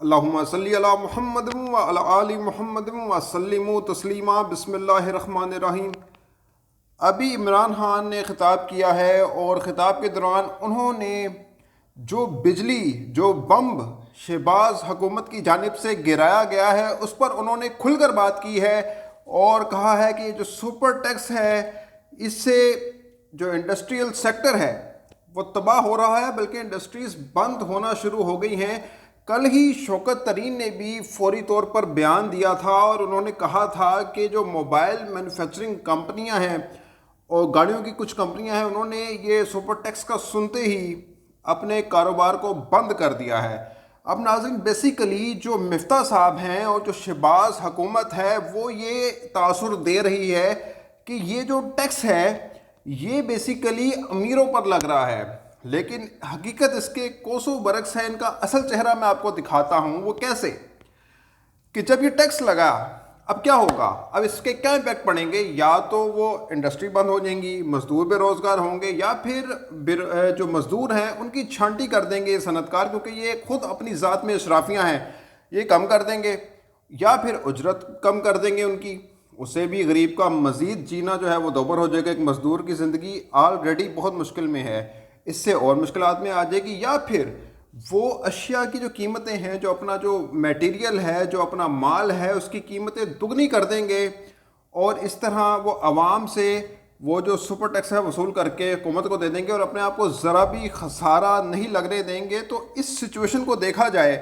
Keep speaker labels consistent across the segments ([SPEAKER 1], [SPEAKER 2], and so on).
[SPEAKER 1] اللہم صلی علی محمد و علی آل محمد و سلموا تسلیما۔ بسم اللہ الرحمن الرحیم۔ ابھی عمران خان نے خطاب کیا ہے اور خطاب کے دوران انہوں نے جو بجلی جو بمب شہباز حکومت کی جانب سے گرایا گیا ہے اس پر انہوں نے کھل کر بات کی ہے اور کہا ہے کہ جو سپر ٹیکس ہے اس سے جو انڈسٹریل سیکٹر ہے وہ تباہ ہو رہا ہے، بلکہ انڈسٹریز بند ہونا شروع ہو گئی ہیں۔ کل ہی شوکت ترین نے بھی فوری طور پر بیان دیا تھا اور انہوں نے کہا تھا کہ جو موبائل مینوفیکچرنگ کمپنیاں ہیں اور گاڑیوں کی کچھ کمپنیاں ہیں انہوں نے یہ سپر ٹیکس کا سنتے ہی اپنے کاروبار کو بند کر دیا ہے۔ اب ناظرین، بیسیکلی جو مفتاح صاحب ہیں اور جو شہباز حکومت ہے وہ یہ تاثر دے رہی ہے کہ یہ جو ٹیکس ہے یہ بیسیکلی امیروں پر لگ رہا ہے، لیکن حقیقت اس کے کوسوں برعکس ہے۔ ان کا اصل چہرہ میں آپ کو دکھاتا ہوں وہ کیسے، کہ جب یہ ٹیکس لگا اب کیا ہوگا، اب اس کے کیا امپیکٹ پڑیں گے، یا تو وہ انڈسٹری بند ہو جائیں گی، مزدور بے روزگار ہوں گے، یا پھر جو مزدور ہیں ان کی چھانٹی کر دیں گے صنعت کار، کیونکہ یہ خود اپنی ذات میں اشرافیاں ہیں، یہ کم کر دیں گے، یا پھر اجرت کم کر دیں گے ان کی، اس سے بھی غریب کا مزید جینا جو ہے وہ دوبر ہو جائے گا۔ ایک مزدور کی زندگی آلریڈی بہت مشکل میں ہے، اس سے اور مشکلات میں آ جائے گی، یا پھر وہ اشیاء کی جو قیمتیں ہیں، جو اپنا جو میٹیریل ہے، جو اپنا مال ہے، اس کی قیمتیں دگنی کر دیں گے اور اس طرح وہ عوام سے وہ جو سپر ٹیکس ہے وصول کر کے حکومت کو دے دیں گے اور اپنے آپ کو ذرا بھی خسارہ نہیں لگنے دیں گے۔ تو اس سچویشن کو دیکھا جائے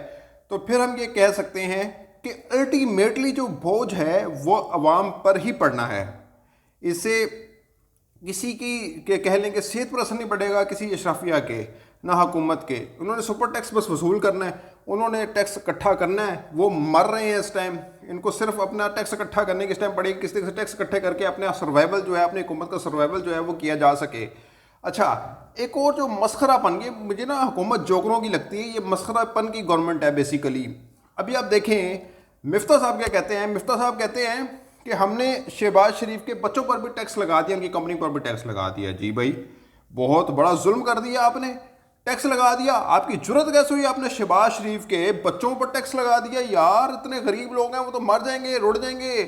[SPEAKER 1] تو پھر ہم یہ کہہ سکتے ہیں کہ الٹیمیٹلی جو بوجھ ہے وہ عوام پر ہی پڑنا ہے۔ اس سے کسی کی کہ کہہ لیں کہ صحت پر اثر نہیں پڑے گا، کسی اشرافیہ کے نہ حکومت کے۔ انہوں نے سپر ٹیکس بس وصول کرنا ہے، انہوں نے ٹیکس اکٹھا کرنا ہے، وہ مر رہے ہیں اس ٹائم، ان کو صرف اپنا ٹیکس اکٹھا کرنے کی اس ٹائم پڑے گی، کس طرح سے ٹیکس اکٹھے کر کے اپنے سروائیول جو ہے، اپنی حکومت کا سروائیول جو ہے وہ کیا جا سکے۔ اچھا، ایک اور جو مسخرہ پن، یہ مجھے نا حکومت جوکروں کی لگتی ہے، یہ مسخرہ پن کی گورنمنٹ ہے بیسیکلی۔ ابھی آپ دیکھیں مفتاح صاحب کیا کہتے ہیں۔ مفتاح صاحب کہتے ہیں کہ ہم نے شہباز شریف کے بچوں پر بھی ٹیکس لگا دیا، ان کی کمپنی پر بھی ٹیکس لگا دیا۔ جی بھائی، بہت بڑا ظلم کر دیا آپ نے، ٹیکس لگا دیا۔ آپ کی جرت کیسے ہوئی، آپ نے شہباز شریف کے بچوں پر ٹیکس لگا دیا؟ یار اتنے غریب لوگ ہیں، وہ تو مر جائیں گے، رڑ جائیں گے،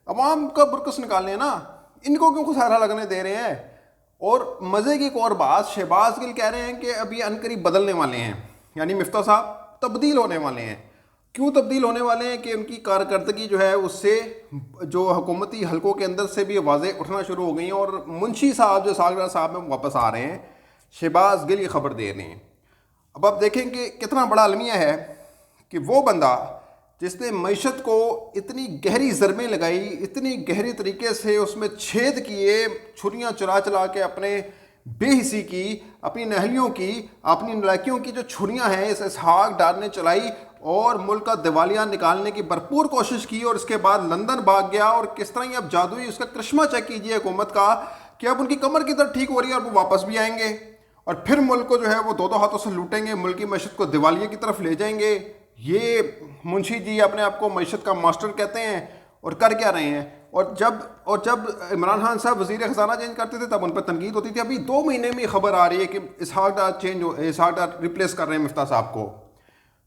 [SPEAKER 1] عوام کا برکس نکالنے نا، ان کو کیوں خسارہ لگنے دے رہے ہیں؟ اور مزے کی ایک اور بات، شہباز گل کہہ رہے ہیں کہ ابھی عنقریب بدلنے والے ہیں، یعنی مفتاح صاحب تبدیل ہونے والے ہیں۔ کیوں تبدیل ہونے والے ہیں؟ کہ ان کی کارکردگی جو ہے اس سے جو حکومتی حلقوں کے اندر سے بھی آوازیں اٹھنا شروع ہو گئی ہیں، اور منشی صاحب جو سالگرہ صاحب میں واپس آ رہے ہیں، شہباز گل یہ خبر دے رہے ہیں۔ اب آپ دیکھیں کہ کتنا بڑا المیہ ہے کہ وہ بندہ جس نے معیشت کو اتنی گہری ضربیں لگائی، اتنی گہری طریقے سے اس میں چھید کیے، چھریاں چلا چلا کے اپنے بے حسی کی، اپنی نہلیوں کی، اپنی نالائکیوں کی جو چھریاں ہیں اس اسحاق ڈار نے چلائی اور ملک کا دیوالیہ نکالنے کی بھرپور کوشش کی، اور اس کے بعد لندن بھاگ گیا، اور کس طرح یہ اب جادوئی اس کا کرشمہ چیک کیجئے حکومت کا کہ اب ان کی کمر کی طرح ٹھیک ہو رہی ہے اور وہ واپس بھی آئیں گے اور پھر ملک کو جو ہے وہ دو ہاتھوں سے لوٹیں گے، ملک کی معیشت کو دیوالیے کی طرف لے جائیں گے۔ یہ منشی جی اپنے آپ کو معیشت کا ماسٹر کہتے ہیں اور کر کیا رہے ہیں۔ اور جب عمران خان صاحب وزیر خزانہ چینج کرتے تھے تب ان پر تنقید ہوتی تھی۔ ابھی 2 مہینے میں خبر آ رہی ہے کہ اسحاق ڈار ریپلیس کر رہے ہیں مفتاح صاحب کو۔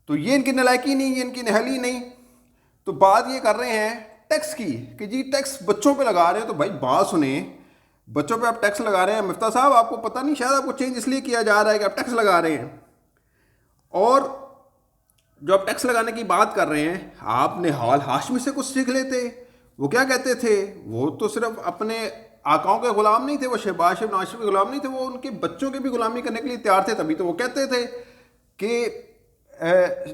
[SPEAKER 1] تو یہ ان کی نالائکی نہیں، یہ ان کی نہلی نہیں۔ تو بات یہ کر رہے ہیں ٹیکس کی کہ جی ٹیکس بچوں پہ لگا رہے ہیں، تو بھائی بات سنیں، بچوں پہ آپ ٹیکس لگا رہے ہیں مفتاح صاحب، آپ کو پتہ نہیں، شاید آپ کو چینج اس لیے کیا جا رہا ہے کہ آپ ٹیکس لگا رہے ہیں۔ اور جو آپ ٹیکس لگانے کی بات کر رہے ہیں، آپ نے حال ہاشمی سے کچھ سیکھ لیتے۔ وہ کیا کہتے تھے؟ وہ تو صرف اپنے آقاؤں کے غلام نہیں تھے، وہ شہباز شریف نواز شریف کے غلام نہیں تھے، وہ ان کے بچوں کے بھی غلامی کرنے کے لیے تیار تھے۔ تبھی تو وہ کہتے تھے کہ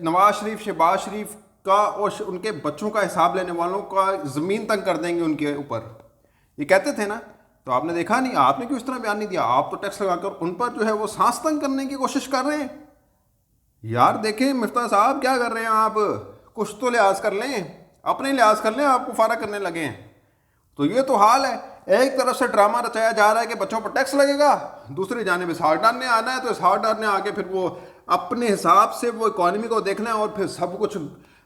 [SPEAKER 1] نواز شریف، شہباز شریف کا اور ان کے بچوں کا حساب لینے والوں کا زمین تنگ کر دیں گے ان کے اوپر، یہ کہتے تھے نا۔ تو آپ نے دیکھا نہیں، آپ نے کیوں اس طرح بیان نہیں دیا؟ آپ تو ٹیکس لگا کر ان پر جو ہے وہ سانس تنگ کرنے کی کوشش کر رہے ہیں۔ یار دیکھیں مفتاح صاحب کیا کر رہے ہیں آپ، کچھ تو لحاظ کر لیں، اپنے لحاظ کر لیں، آپ کو فارغ کرنے لگے ہیں۔ تو یہ تو حال ہے، ایک طرف سے ڈرامہ رچایا جا رہا ہے کہ بچوں پر ٹیکس لگے گا، دوسری جانب اسحاق ڈار نے آنا ہے، تو اسحاق ڈار نے آگے پھر وہ اپنے حساب سے وہ اکانومی کو دیکھنا ہے اور پھر سب کچھ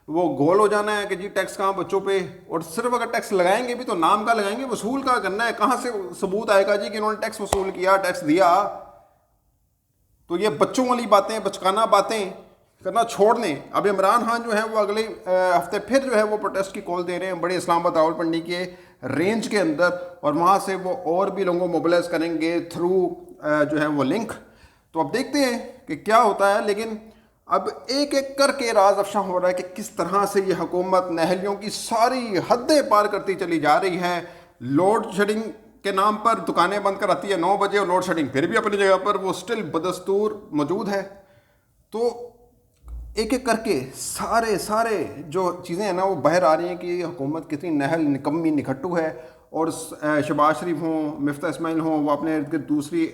[SPEAKER 1] وہ گول ہو جانا ہے کہ جی ٹیکس کہاں بچوں پہ، اور صرف اگر ٹیکس لگائیں گے بھی تو نام کا لگائیں گے، وصول کا کرنا ہے، کہاں سے ثبوت آئے گا جی کہ انہوں نے ٹیکس وصول کیا، ٹیکس دیا؟ تو یہ بچوں والی باتیں، بچکانہ باتیں کرنا چھوڑ دیں. اب عمران خان جو ہیں وہ اگلے ہفتے پھر جو ہے وہ پروٹیسٹ کی کال دے رہے ہیں بڑے اسلام آباد راولپنڈی کے رینج کے اندر, اور وہاں سے وہ اور بھی لوگوں کو موبلائز کریں گے تھرو جو ہے وہ لنک. تو اب دیکھتے ہیں کہ کیا ہوتا ہے. لیکن اب ایک ایک کر کے راز افشاں ہو رہا ہے کہ کس طرح سے یہ حکومت نہلیوں کی ساری حدیں پار کرتی چلی جا رہی ہے. لوڈ شیڈنگ کے نام پر دکانیں بند کراتی ہے 9 بجے, اور لوڈ شیڈنگ پھر بھی اپنی جگہ پر وہ سٹل بدستور موجود ہے. تو ایک ایک کر کے سارے جو چیزیں ہیں نا وہ باہر آ رہی ہیں کہ یہ حکومت کتنی نہل نکمی نکھٹو ہے. اور شہباز شریف ہوں, مفتاح اسماعیل ہوں, وہ اپنے ارد گرد دوسری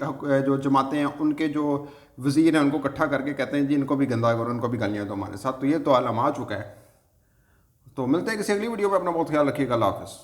[SPEAKER 1] جو جماعتیں ہیں ان کے جو وزیر ہیں ان کو اکٹھا کر کے کہتے ہیں جی ان کو بھی گندا کرو, ان کو بھی گالیاں دو ہمارے ساتھ. تو یہ تو عالم آ چکا ہے. تو ملتے ہیں کسی اگلی ویڈیو میں. اپنا بہت خیال رکھیے گا. اللہ حافظ.